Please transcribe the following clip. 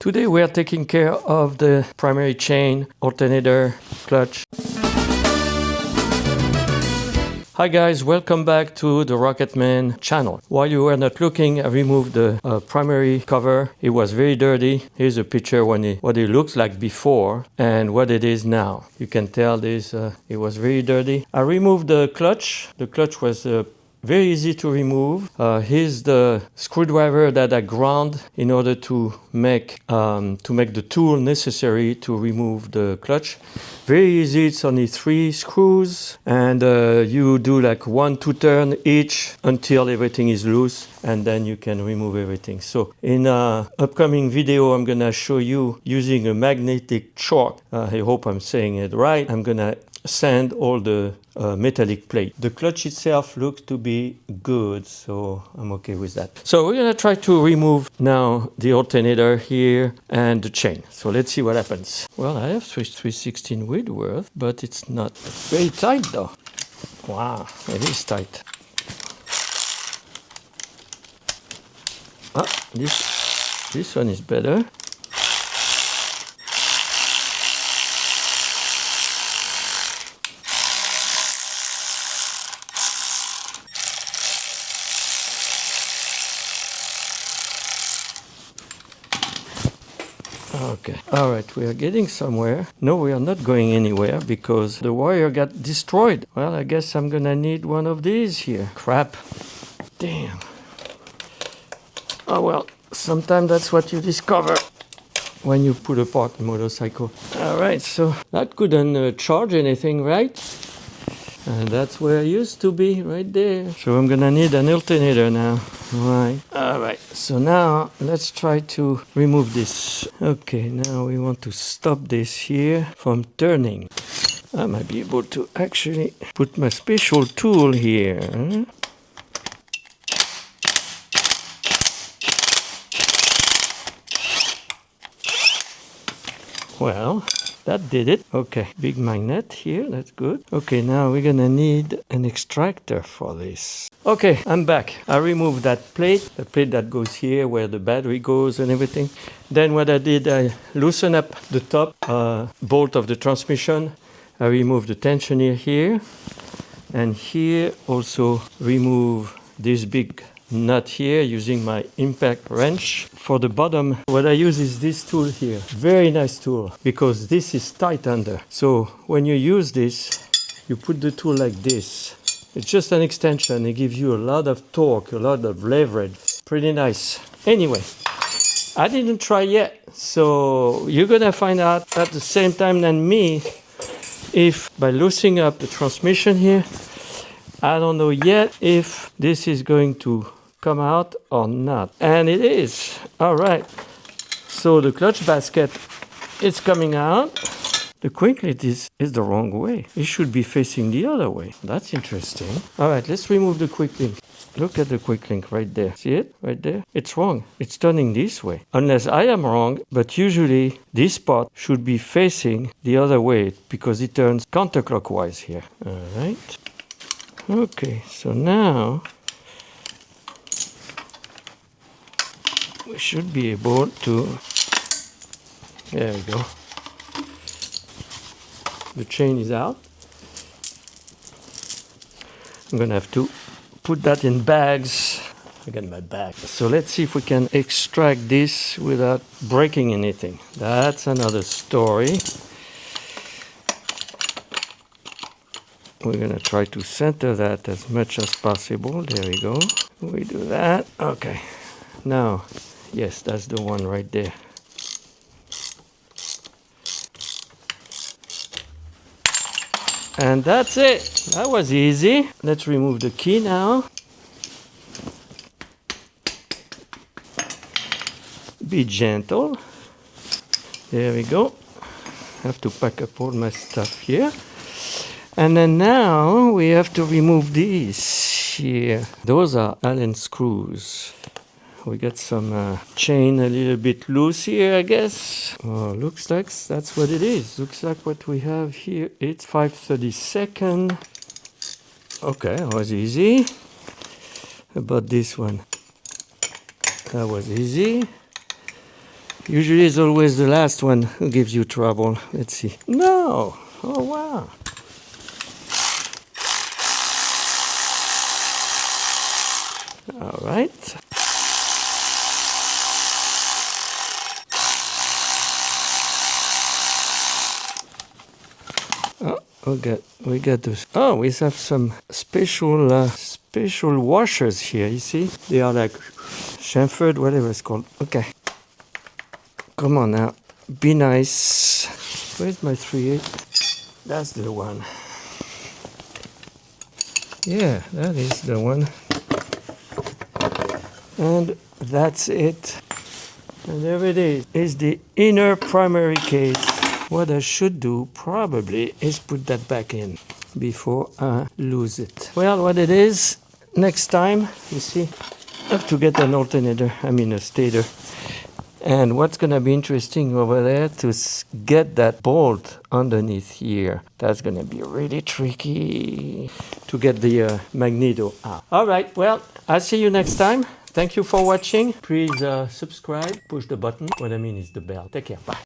Today we are taking care of the primary chain, alternator, clutch. Hi guys, welcome back to the Rocketman channel. While you were not looking, I removed the primary cover. It was very dirty. Here's a picture what it looks like before and what it is now. You can tell this it was very dirty. I removed the clutch. The clutch was very easy to remove. Here's the screwdriver that I ground in order to make the tool necessary to remove the clutch. Very easy. It's only 3 screws, and you do like 1-2 turns each until everything is loose, and then you can remove everything. So in an upcoming video, I'm gonna show you using a magnetic chalk. I hope I'm saying it right. I'm gonna sand all the metallic plate. The clutch itself looks to be good, so I'm okay with that. So we're gonna try to remove now the alternator here and the chain. So let's see what happens. Well, I have 316 Whitworth, but it's not very tight though. Wow, it is tight. Ah, this one is better. Okay, all right, we are getting somewhere. No, we are not going anywhere because the wire got destroyed. Well, I guess I'm gonna need one of these here. Crap. Damn. Oh well, sometimes that's what you discover when you put apart a motorcycle. All right, so that couldn't charge anything, right? And that's where I used to be, right there. So I'm gonna need an alternator now. Right. All right, so now let's try to remove this. Okay, now we want to stop this here from turning. I might be able to actually put my special tool here. Well, that did it. Okay, big magnet here, that's good. Okay, now we're gonna need an extractor for this. Okay, I'm back. I removed that plate, the plate that goes here where the battery goes and everything. Then what I did, I loosened up the top bolt of the transmission. I removed the tensioner here. And here also remove this big nut here using my impact wrench. For the bottom, what I use is this tool here. Very nice tool because this is tight under. So when you use this, you put the tool like this. It's just an extension. It gives you a lot of torque, a lot of leverage. Pretty nice. Anyway, I didn't try yet. So you're gonna find out at the same time than me if by loosening up the transmission here, I don't know yet if this is going to come out or not. And it is. All right. So the clutch basket is coming out. The quick link is the wrong way. It should be facing the other way. That's interesting. All right, let's remove the quick link. Look at the quick link right there. See it? Right there? It's wrong. It's turning this way. Unless I am wrong, but usually this spot should be facing the other way because it turns counterclockwise here. All right. Okay, so now we should be able to, there we go. The chain is out. I'm gonna have to put that in bags. I got my bag. So let's see if we can extract this without breaking anything. That's another story. We're gonna try to center that as much as possible. There we go. We do that. Okay. Now, yes, that's the one right there. And that's it. That was easy. Let's remove the key now. Be gentle. There we go. Have to pack up all my stuff here. And then now we have to remove these here. Those are Allen screws. We got some chain a little bit loose here, I guess. Oh, looks like that's what it is. Looks like what we have here. It's 5/32. Okay, that was easy. About this one. That was easy. Usually it's always the last one who gives you trouble. Let's see. No! Oh, wow. All right. Oh, we got this. Oh, we have some special washers here. You see, they are like chamfered, whatever it's called. Okay, come on now, be nice. Where's my 3/8? That's the one. Yeah, that is the one. And that's it. And there it is the inner primary case. What I should do probably is put that back in before I lose it. Well, what it is, next time, you see, I have to get an alternator, a stator. And what's going to be interesting over there to get that bolt underneath here. That's going to be really tricky to get the magneto out. All right, well, I'll see you next time. Thank you for watching. Please subscribe, push the button. What I mean is the bell. Take care. Bye.